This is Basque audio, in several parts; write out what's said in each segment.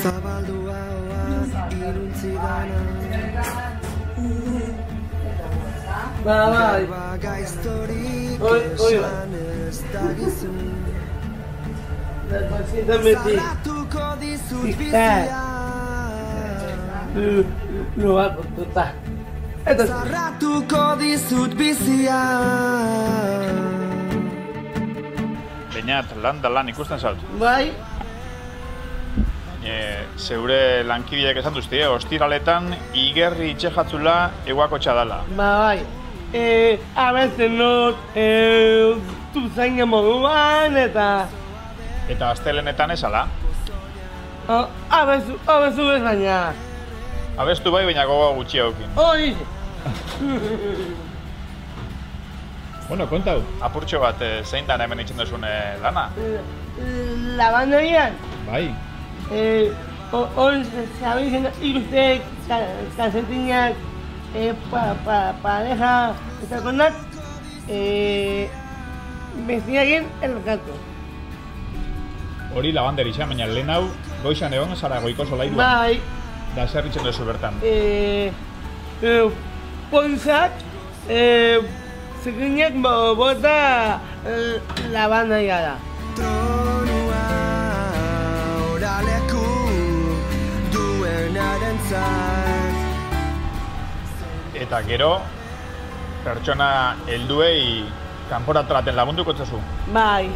Bai. Oi. Zarratuko dizut bizia. Beñat, lan da lan ikusten zaut. Bai. Zeure lankideak esan duzti, ostiraletan igerri itxejatzula eguako txadala. Bai. Abezen not, zuzaina moduan eta... Eta astelenetan esala? Abezu bezaina. Abestu bai, baina gogoa gutxi haukin. Hori! Bueno, kontau. Apurtxo bat, zein dan hemen itxen duzune lana? Labandoian. Bai. Hor zabizen ikuste kalzetinak pareja ezakonak bestiakin elkatu. Hori labander izan, baina lehen hau goizan egon zara goiko solairuan. Bai. Da zer itxen duzu bertan? Ponzak zikinak bota labandoia da. Tronua oraleku duenarentzat. Eta gero, pertsona helduei kanporatraten lagunduko etzazu? Bai.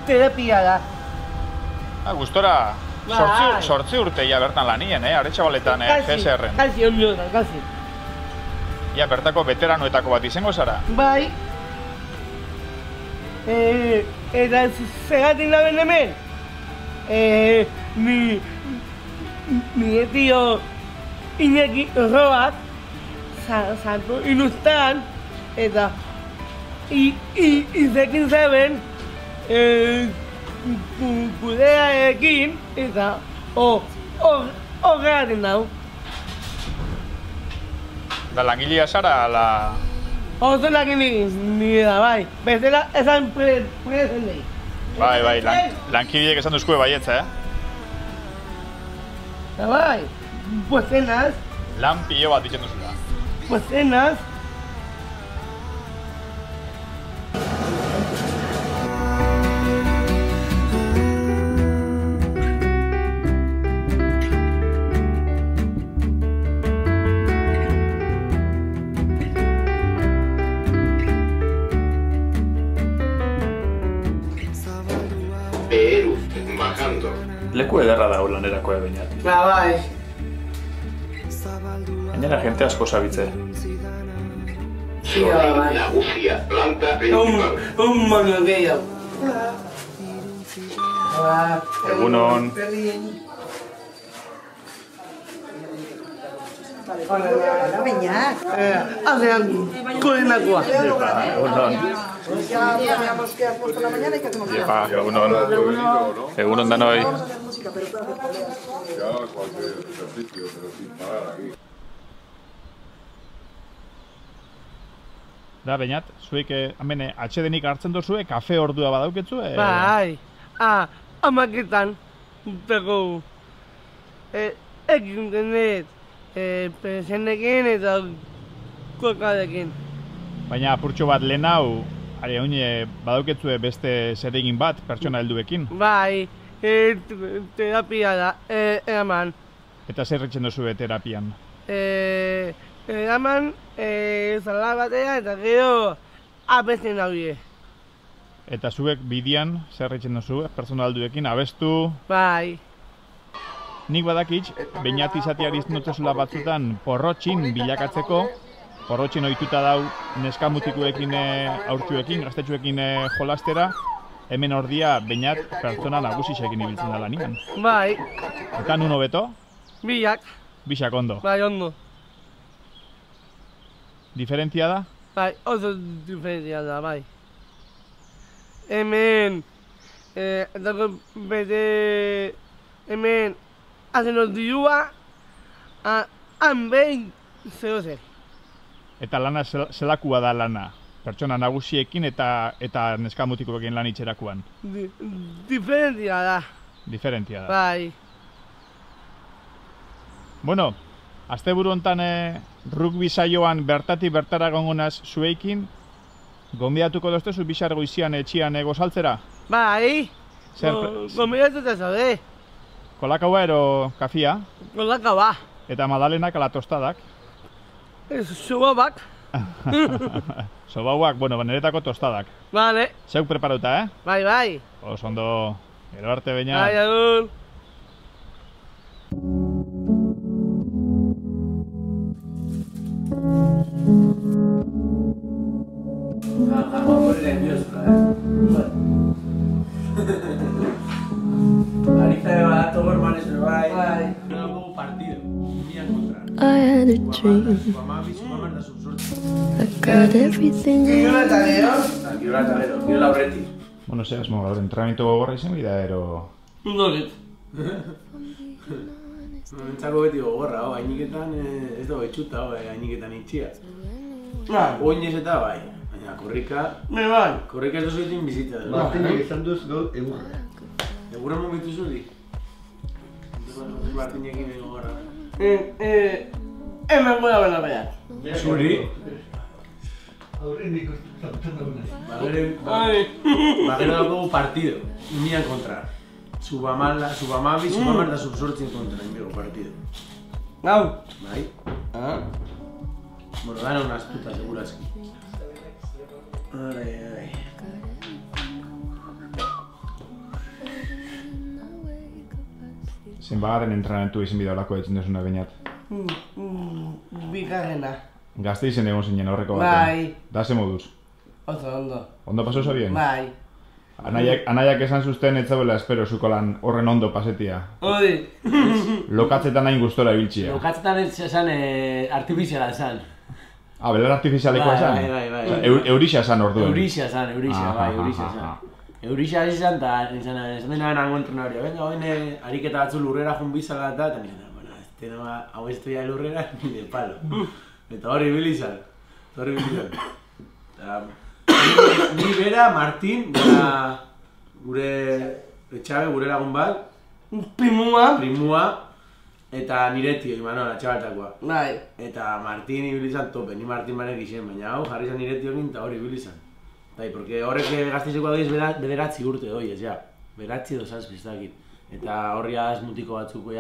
Terapia da. Gustora, Bai. sortzi urteia bertan lanien, Aretxabaletan, GSR-en. Kalzi, ondotan, kalzi. Ja, bertako veteranoetako bat izango zara? Bai. Eta zegatik naben hemen? Nire tio Iñaki Roak zantu inustan eta izekin zaben kudeaekin eta horregatik nau. Da langilea zara, ala... Oso langile nire da, bai. Bestela esan presen nahi. Bai, lankideek esan duzkue baietza, Eta bai, pozenaz. Lan pilo bat ditzen duzula. Pozenaz. Leku ederra da lanerako Beñat. Bai. Gainera jente asko zabitze. Bai. Nagusia, planta Un mono gehiago. Egunon. Hola, Beñat. Hacean koordinakoa. Egunon. Ya sabíamos que has puesto la mañana y que hacemos ya. Egunon. Egunon danoi. Música, pero claro, Ya cualquier ejercicio, pero sin parar aquí. Da, Beñat, zuek hemen atsedenik hartzen duzue, kafe ordua badauketzu? Bai. Amaketan. Pego. Ekin denet. Pensenekin eta kokadekin. Baina apurtxo bat lehen hau, badauketzue beste zeregin bat pertsona helduekin. Bai. Terapia da. Eraman. Eta zer etxen duzue terapian? Eraman zala batea eta gero abesten daude. Eta zuek bidian zer etxen duzu pertsona helduekin abestu? Bai. Nik badakitz, Beñat izateari iznotzezula batzutan porrotxin bilakatzeko, porrotxin ohituta dau neska mutikuekin aurtsuekin, gaztetxuekin jolastera, hemen ordia Beñat pertsona nagusisekin ibiltzen da lanian. Bai. Eta nun hobeto? Biak. Bisak ondo. Bai, ondo. Diferentzia da? Bai, oso diferentzia da, bai. Hemen, dago bete, hemen, hazen dirua, han behin zeo zer. Eta lana zelakua da lana? Pertsona nagusiekin eta neskamutikoekin lan itxerakuan? Diferentzia da. diferentia da. Bai. Bueno, asteburu hontan rugby saioan bertatik bertara gongonaz zueikin, gonbidatuko doztezu bixar goizian etxian gozaltzera? Bai. Gomidatuta zaude. Kolakaua ero kafia? Kolakaua. Eta madalenak ala tostadak? Zubabak. Sobauak, bueno, niretako tostadak. Vale. Zeuk preparauta, Bai, bai. Oso ondo, gero arte beina. Bai, agur. I had a dream. I got everything I Bueno, ze asmo gaur, entrenamiento gogorra izan bida, ero... Dolet. Entzako beti gogorra, hainiketan ez dago etxuta, hainiketan itxia. Bai. Oinez eta bai, baina korrika... Bai. Korrika ez duzu egin bizita. Martinek izan duz gaur egurra. Egurra mugitu zuri? Martinekin gogorra. Hemen gola bena behar. Zuri? Aurren ikusten dauna. Bagero dago partido, unian kontra. Subamala eta subsortzien kontra, inbego partido. Gau. Bai? Bueno, dana una astuta, segurazki. Ai. Zenbagaren entrenamentu izin bida olako etzen duzuna bainat. Bigarrena. Gazte izen egon zinen horreko batean. Bai. Da ze moduz? Oso ondo. Ondo paso zabien? Bai. Anaiak esan zuzten ez zauela espero zuko lan horren ondo pasetia. Hori. Lokatzetan hain gustora ibiltzia. Lokatzetan ez esan artifiziala esan. Belar artifizialekoa esan? Bai. Eurixa esan orduen. Eurixa esan. Eurixa esan eta ez dena nango entrenadoria. Venga, hoine ariketa batzu lurrera jun bizala eta nire, bueno, este no hau ez toia lurrera ni de palo. Eta hori bilizan. Ni bera, Martin, gure Etxabe, gure lagun bat. Primua. Eta nire tio, Imanol, atxabaltakoa. Bai. Eta Martin ibilizan tope, ni Martin banek izen, baina hau jarri zan nire tio egin eta hori ibilizan. Bai, porque horrek gazteizeko adoiz bederatzi urte doiez, ja. Beratzi edo zazpi ez dakit. Eta horri mutiko batzuk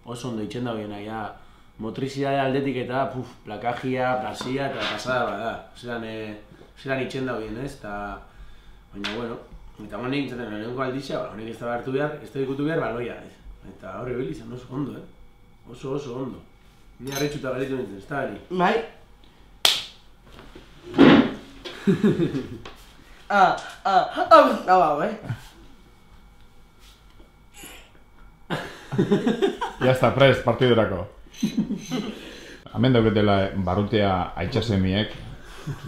oso ondo itxen dagoena, ja. Motrizidade aldetik eta plakajia, plasia eta pasada bada. Zeran itxen dagoen, ez? Baina, bueno, eta honek nintzen lehenko alditza, honek ez da hartu behar, ez da ikutu behar baloia, ez? Eta horri bilizan oso ondo, Oso ondo. Ni harritxuta galitu nintzen, ez da gari? Bai. Ya está, prest, partidurako. Hemen dauketela barrutea aitxasemiek,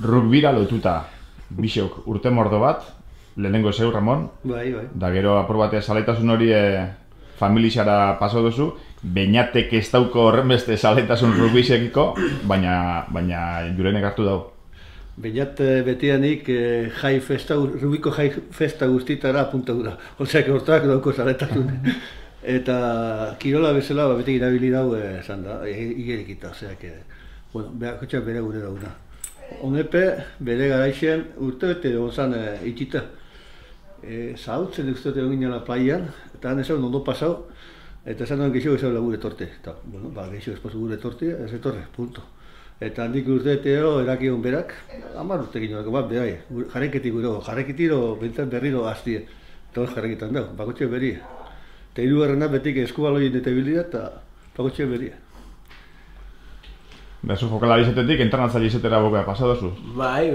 rugbira lotuta bisok urte mordo bat, lehenengo zeu, Ramon. Bai. Da gero apur batea salaitasun hori familixara paso duzu, Beñatek ez dauko horren beste salaitasun rugbisekiko, baina jurenek hartu dago. Beñat betianik rubiko jai festa guztitara apuntadura. Oseak hortak dauko salaitasun. Eta kirola bezala beti irabili dau esan da, igerikita, bueno, kotxak bere gure dauna. Honepe, bere garaixen urte bete egon zan itxita. Zautzen uste egon ginen la playan, eta han esan ondo pasau, eta esan duen geixo esan gure torte. Eta, bueno, geixo esposo gure torte, ez etorre, punto. Eta handik urte beteo eraki egon berak, 10 urte ginen, bat berai, jarreketik gure, jarreketiro bentan berriro aztie. Eta hor jarreketan dago, bakotxe berie. Eta hirugarrena betik eskubaloien eta bildia eta bakotxe beria. Da zu jokalari izatetik, entrenatzaile izatera boka pasadozu? Bai,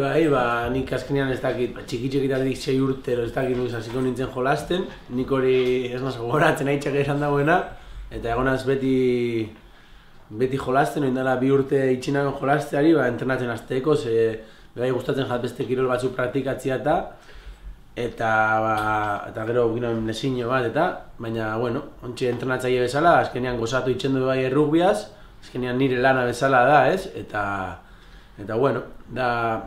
nik azkenean ez dakit, txiki-txikitatik 6 urtero ez dakit nuz hasiko nintzen jolasten, nik hori ez nazo goratzen haitxak esan dagoena, eta egonaz beti jolasten, oin dela 2 urte itxinago jolasteari, entrenatzen azteko, ze bai gustatzen jat beste kirol batzu praktikatzea eta gero ginen lesinio bat baina, bueno, ontsi entrenatzaile bezala, azkenean gozatu itxendu bai errugbiaz, azkenean nire lana bezala da, ez? Eta bueno, da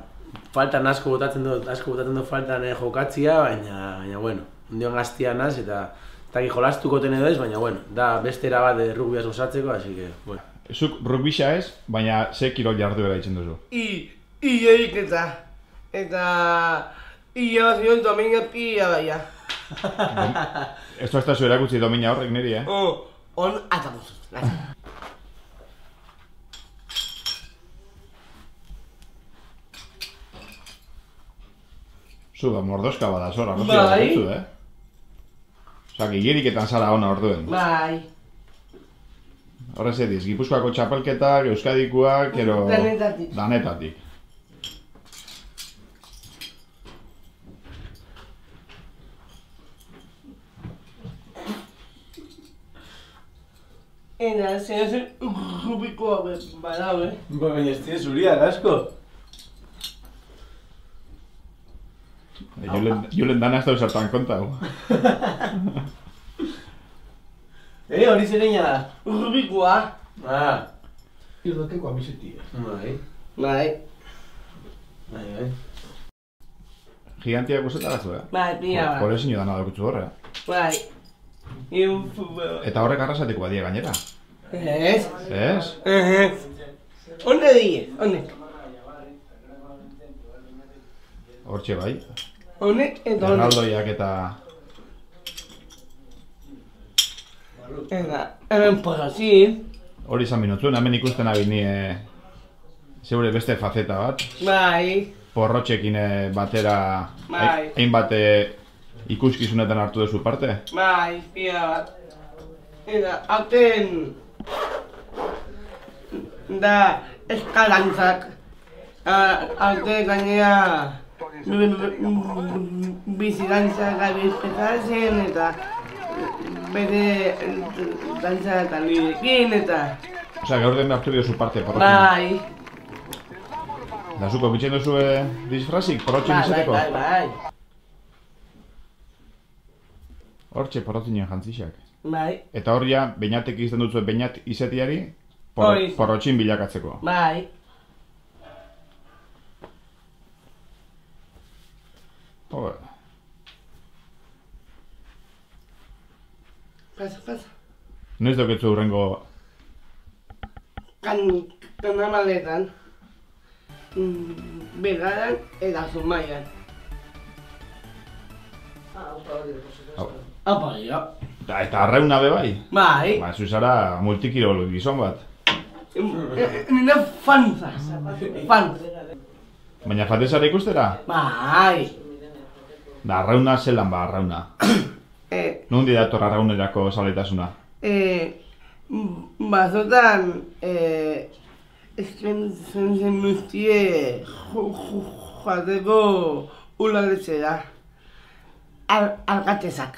faltan asko botatzen dut faltan jokatzia, baina bueno, ondion gaztia naz eta Eta jolastuko ten edo ez, baina bueno, da beste era bat rugbiaz gozatzeko, así que, bueno. Zuk rugbisa ez, baina ze kirol jarduera ditzen duzu? Ilerik eta ia zion domina pila baia. Esto ez da zu erakutsi domina horrek niri, On atamuz. Zu, mordoska bada zora, no Bai. zira Osa, gileriketan zara ona orduen. Bai. Horrez ediz, Gipuzkoako txapelketak, Euskadikoak, ero... Danetatik. Danetatik. Eta, zen rubikoa badau, Baina ez tira zuriak asko. Julen dana ez da usartan konta, Hori zereina da. Rubikoa. Irdoteko amisetia. Bai. Gigantiak guztetaratzu, Bai, pila bat. Por ezin dana daukutzu horre. Bai. Eta horrek arrasatiko badia gainera. Ez? Ez? Onde die, onde? Hortxe bai. Honek eta honek. Erraldoiak eta... Eta, hemen pozazin. Hori izan minutzuen, hemen ikusten abini zeure beste faceta bat. Bai. Porrotxekin batera Bai. hainbat ikuskizunetan hartu duzu parte. Bai, pila bat. Eta, hauten... Da, eskalantzak. Haute gainera... Bizidantzak gabiltzezazen eta... Bere... Dantza eta lidekin eta... Osea, gaur den hartu duzu parte porrotxekin. Bai. Da zuko bitxen duzu disfrazik porrotxekin izateko? Bai. Hortxe porrotinen jantzixak. Bai. Eta hor ja, beinatek izten duzu beinat izetiari Hori. porrotxin bilakatzeko. Bai. Joder. Pasa. Noiz dauketzu hurrengo... Kanamaletan. Begaran eta Zumaian. Apa, ja. Eta arrauna be bai? Bai. Ba, zu zara multikirol gizon bat. Nina fanza. Baina fatezara ikustera? Bai. Da, arrauna zelan ba, arrauna. Nundi dator arraunerako zaletasuna? Bazotan, eskentzen nuztie joateko udaletxera. Alkatezak,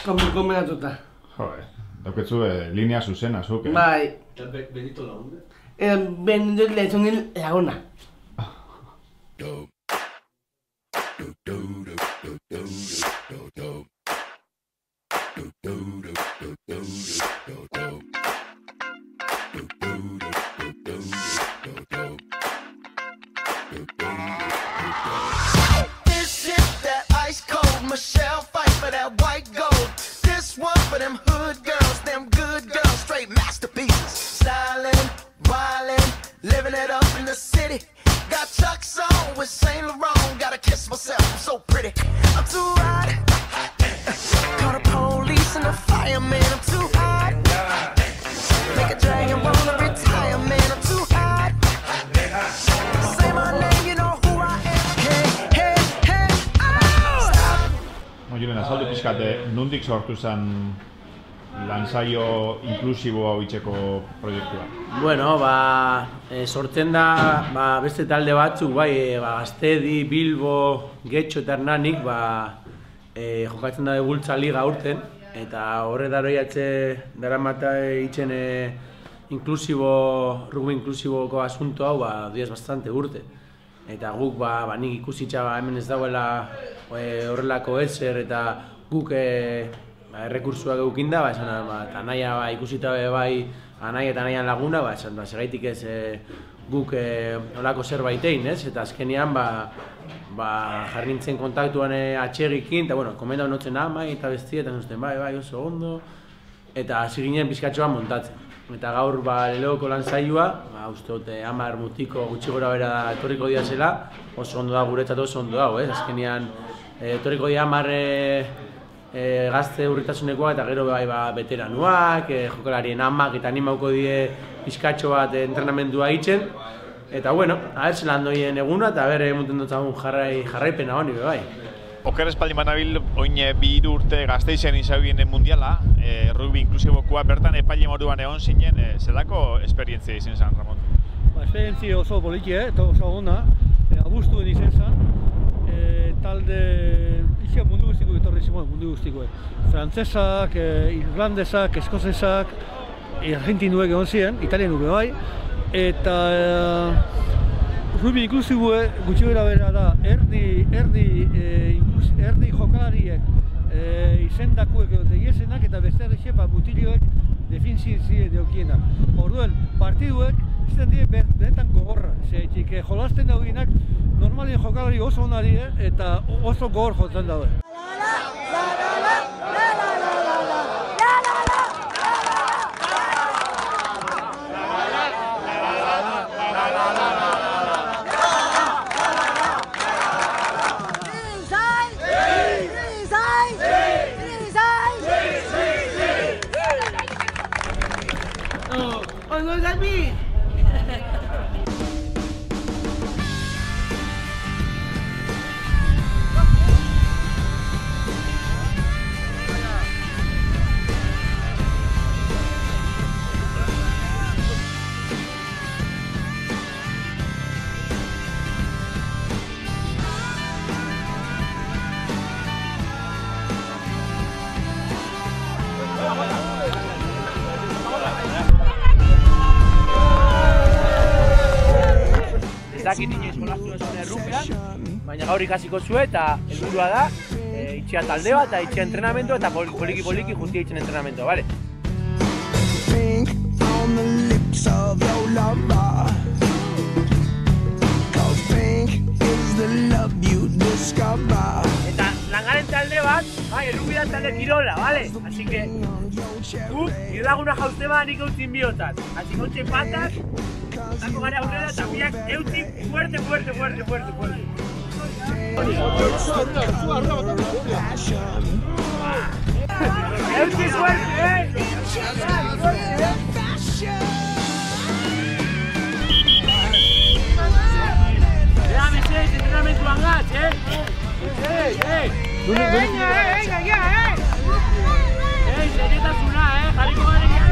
komenatuta. Joder, dauketzu linea zuzena zuk, Bai. Benito Lagunde? Benito Lezonen laguna. This shit that ice cold Michelle fight for that white gold. This one for them hood girls, them good girls, straight masterpieces. Styling, wildin', living it up in the city. Got Chuck's on with Saint Laurent. Gotta kiss myself, I'm so pretty. I'm too hot. Call the police and the fireman. I'm too hot. Make a dragon wanna retire, man. I'm too hot. Say my name, you know who I am. Hey, oh! Julen, azaldu pizkate, nondik sortu zen lansaio inklusibo hau itxeko proiektua? Bueno, sortzen da beste talde batzuk, Gaztedi, Bilbo, Getxo eta Hernanik, jokatzen da Bultza Liga urten, eta horre daroiatze daramata itxen rugby inklusiboko asunto hau, diaz bastante urte. Eta guk, nik ikusitza hemen ez dauela horrelako ezer, eta guk errekursuak eukinda, eta naia ikusita bai, Anai eta Anaian laguna, esan da, segaitik ez guk olako zerbait egin, ez? Eta azkenean jarri nintzen kontaktuan atxegikin, eta bueno, komendau notzen amai eta bestia, eta zuzten bai, oso ondo, eta hasi ginen pizkatxoa montatzen. Eta gaur lehoko lan saioa, uste dut 10 mutiko gutxi gora bera etorriko dira zela, oso ondo da guretzat oso ondo dago, ez? Azkenean etorriko dira 10 gazte urritasunekoak eta gero veteranuak, jokalarien amak eta animauko die pizkatxo bat entrenamendua egiten. Eta bueno, a ber zelan doien eguna eta ber emuten dutzagun jarraipena honi bai. Oker espaldi manabil, oin 2 urte Gasteizen izabien mundiala, rugby inklusibokoa, bertan epaile moduan egon zinen, zelako esperientzia izan zen, Ramon? Esperientzia oso politia, eta oso ona, abuztuen izan zen, talde, izan mundu guztiko etorri zimon, mundu guztiko. Frantzesak, irlandesak, eskozesak, argentinuek egon ziren, italianuke bai, eta rugby inklusiboe gutxi bera da, erdi jokalariek izendakuek edo tegiesenak eta beste errexepa mutilioek definizioa deukienak. Orduen, partiduek izan die benetan gogorra, zeitik jolasten dauginak normalien jokalari oso onari eta oso gogor jotzen daude. Ezakit inoiz jolastu duzune errupean, baina gaur ikasiko zue eta helburua da itxea taldea eta itxea entrenamendu eta poliki juntia itxen entrenamendu, bale? Pink on the lips of your lover, 'cause pink is the love you discover. Eta langaren talde bat, errubi da talde kirola, bale? Así que, guk irlaguna jauste bat nik eutzin bihotzat. Así que ontxe patak, dako gara aurrera eta biak eutzin fuerte. Eutzin fuerte, Ea, mesedez, entrenamentuan gatz, Serietasuna, jarriko garekin.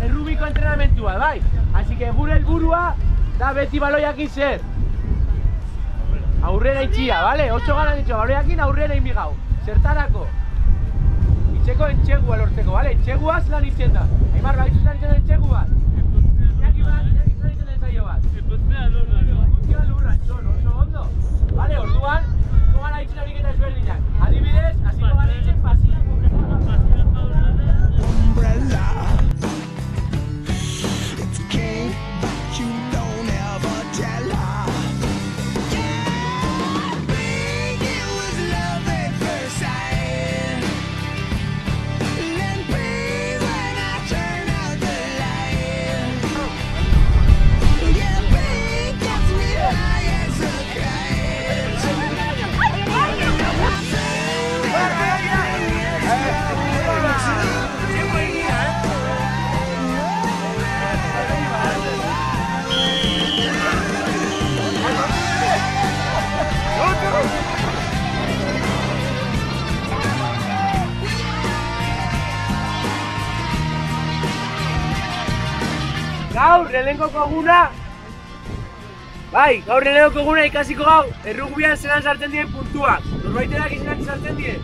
Errubiko entrenamentua, bai. Así que gure helburua da beti baloiakin zer. Aurrera itxia, bale? 8 gara ditxo, baloiakin aurrera inbigau. Zertarako? Itxeko entxegua lortzeko, bale? Entxeguaz lan itzen da. Aimar, bai zuzan itzen entxegu bat? Iaki zuzan itzen ensaio bat? Guztia lurra, txon, oso ondo. Bale, orduan, gara itzen ariketa ezberdinak. Adibidez, hasiko gara itzen pasia Umbrella. It's a king, but you don't ever tell her. Yeah, think it was love at first sight. Then please when I turn out the light. Yeah, pink gets me high as a kite. Gaur, lehenkoko eguna. Bai, gaur lehenkoko eguna ikasiko gau. Errugbian zelan sartzen dien puntuak. Norbaiterak izenak sartzen dien.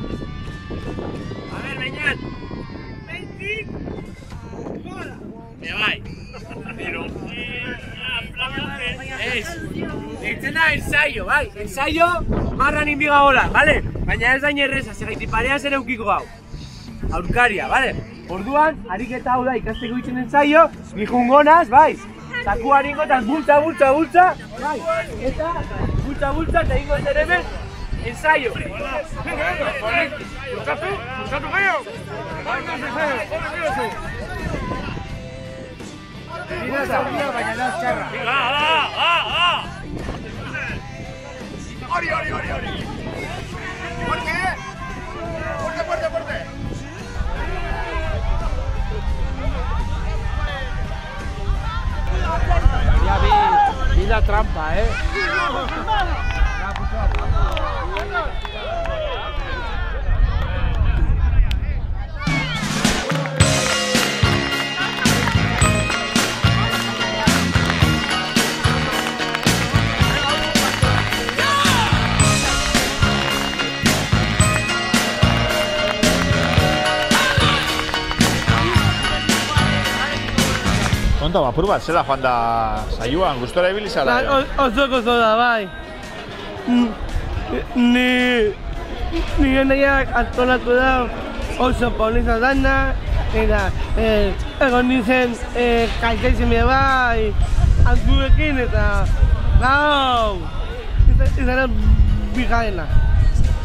A ber, bainan. 20. Gola. Bai. Pero... Ez. Eitzen da ensaio, bai. Ensaio, marran inbiga gola, bale? Baina ez dain erreza, segaitik parean zer eukiko gau. Aurkaria, bale? Orduan, ariketa hau da ikasteko itzen ensaio, nijungonaz, bai? Zakua haringo eta bultza, bai, eta bultza, eta ingo zer hemen, ensaio. Bultzatu gehiago! Mira zauria, baina da txarra. Hori! Fuerte! Ya vi la trampa, Konta, apur bat, zela joan da saioan, gustora ibili zara? Oso da, bai. Ni nahiak antolatu da oso polita dana, eta egon nintzen kaitaizen bide bai, antzuekin eta gau, izan bigarrena.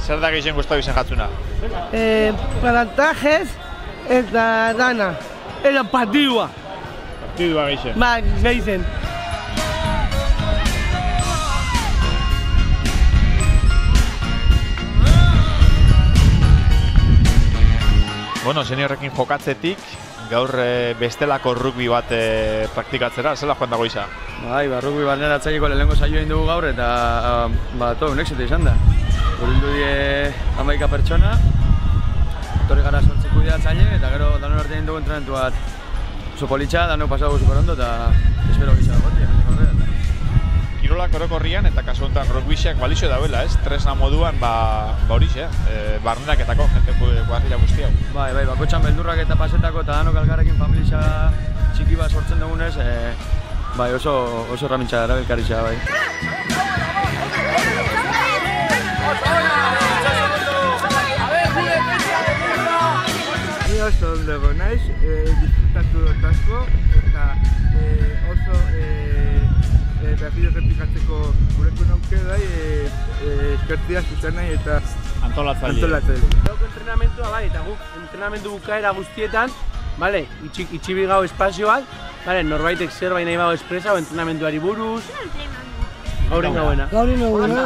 Zer da gehien gustatu izan jatzuna? Plantajes eta dana, eta patiua. Partidua gehien. Ba, gehien. Bueno, seniorrekin jokatzetik, gaur bestelako rugby bat praktikatzera, zela joan dago iza? Bai, rugby bandera atzaileko lehenengo saio egin dugu gaur eta un exito izan da. Gurildu die 11 pertsona, etorri gara 8 kudeatzaile eta gero danon arte egin dugu entrenamentu bat oso politxa, danok pasatu super ondo eta espero gisa dagoetia. Kirolak orokorrian eta kasu honetan rugbysek balixo dauela, ez? Tresna moduan, horixe, barneraketako jente kuadrilla guzti hau. Bai, bakotxan beldurrak eta pasetako eta danok algarrekin familia txiki bat sortzen dugunez, bai, oso erramintza erabilkaritza, bai. Ni oso ondo naiz, disfrutatu dut asko eta oso berriro errepikatzeko gurekin auke bai, eskertzia Susanai eta antolatzaile. Gauko entrenamentua bai, eta guk entrenamentu bukaera guztietan, itxibi gau espazio bat, norbaitek zerbait nahi bago espresa o entrenamentuari buruz. Gaurin gauena.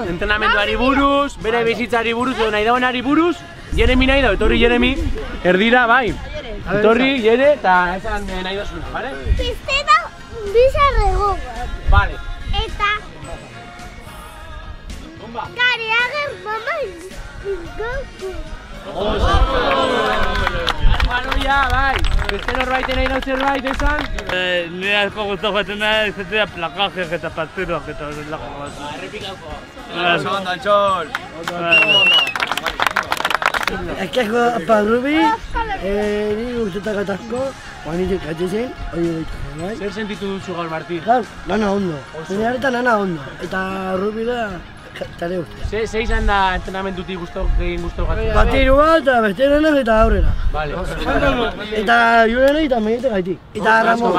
Entrenamentuari buruz, bere bizitzari buruz, edo nahi dagoenari buruz, Jeremi nahi da, etorri Jeremi, erdira bai. Etorri, Jere, eta esan nahi dozuna, bale? Piztena bizarrego. Bale. Eta Gareagen mama izgoku. Baloia, bai. Beste norbaiten nahi dau zerbait, esan? Nire asko guztu joaten da, izatea plakajek eta pasteroak eta horrelako bat. Errepikauko. Oso ondo, Antxol! Ezkeako parrubi, nire guztetak atazko, guanitek atzezen, hori goitzen, bai? Zer sentitu duzu gaur, Martin? Gaur, lana ondo. Nire harretan lana ondo. Eta rugby da, tare uste. Ze izan da entrenamentutik gehien guztu gatzen? Batiru bat, eta beste denak eta aurrera. Bale. Eta jurenei eta megite gaitik. Eta Ramon.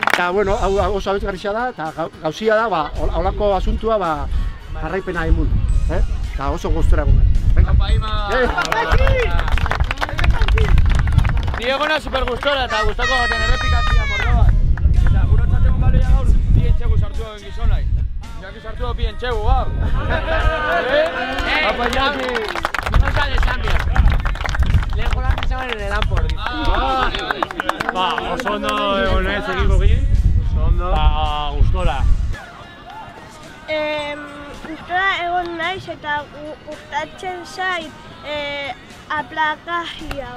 Eta, bueno, hau oso abetzgarria da, eta gauzia da, holako asuntua, jarraipena emun. Eta oso guztora egun. Apa, Ima! Ni egona super gustora eta gustako gaten errepikatzia mordo bat. Eta gurotzat egun baloia gaur, bien txegu sartu egin gizonai. Jaki sartu egin bien txegu gaur. Apa, Jaki! No sale Xambia. Lehen jolan pizaban en el Ampor. Oso ondo egon ez egipo ginen. Oso ondo. Gustora. Gustora egon naiz eta gustatzen zait aplakajia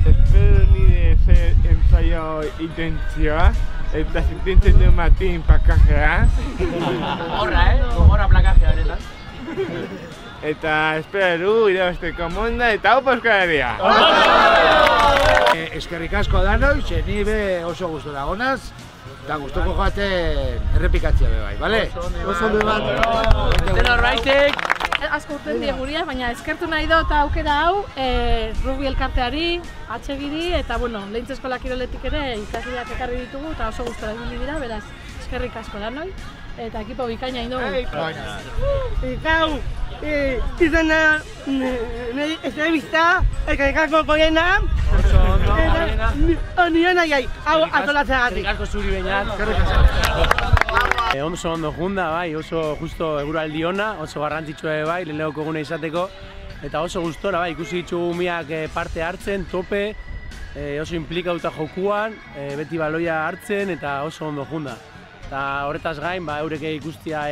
Espero nire zer ensaio intentzioa eta zintintzen du Martin pakajea. Gogorra, gogorra plakajea benetan. Eta espero irabazteko monda eta hau Euskal Eskerrik asko danoi, ni be oso gustora gonaz, eta gustoko joaten errepikatzea be bai, bale? Oso ondo bat. Beste norbaitek asko urten die guria, baina eskertu nahi dut aukera hau rugby elkarteari, atsegiri eta Lehintze Eskola Kiroletik ere ikasleak ekarri ditugu eta oso gustora ibili dira, beraz eskerrik asko lanoi eta ekipo bikaina egin dugu. Gau, izena entrevista, elkarrikako goiena, nire nahi, hau atolatzagatik. Eskerrik asko zuri behinat. Oso ondo junda, bai, oso justo eguraldi ona, oso garrantzitsua bai, lehenengoko eguna izateko. Eta oso gustora, bai, ikusi ditugu umeak parte hartzen, tope, oso implikauta jokuan, beti baloia hartzen eta oso ondo junda. Eta horretaz gain, eurek ikustia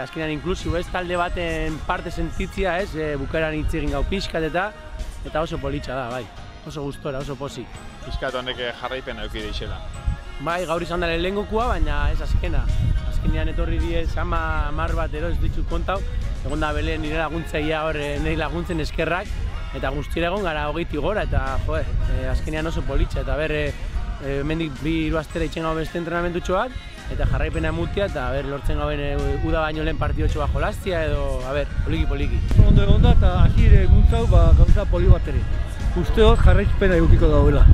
azkenean inklusibo ez, talde baten parte sentitzia ez, bukaeran hitz egin gau pixkat eta oso politxa da, bai, oso gustora, oso pozik. Pixkat honek jarraipen eduki deixela. Bai, gaur izan da lehengokua, baina ez azkena. Azkenean etorri die sama mar bat ez ditut kontau. Egon da bele nire laguntzaia hor, nire laguntzen eskerrak. Eta guztira egon gara hogeiti gora eta azkenean oso politxa. Eta mendik 2 astera itxen gau beste entrenamentutxoak. Eta jarraipena emutia eta lortzen gauen uda baino lehen partidotxo bat jolaztia edo, poliki. Ondo egon da eta ahire guntzau gauza poli bat ere. Usteot jarraipena edukiko dauela.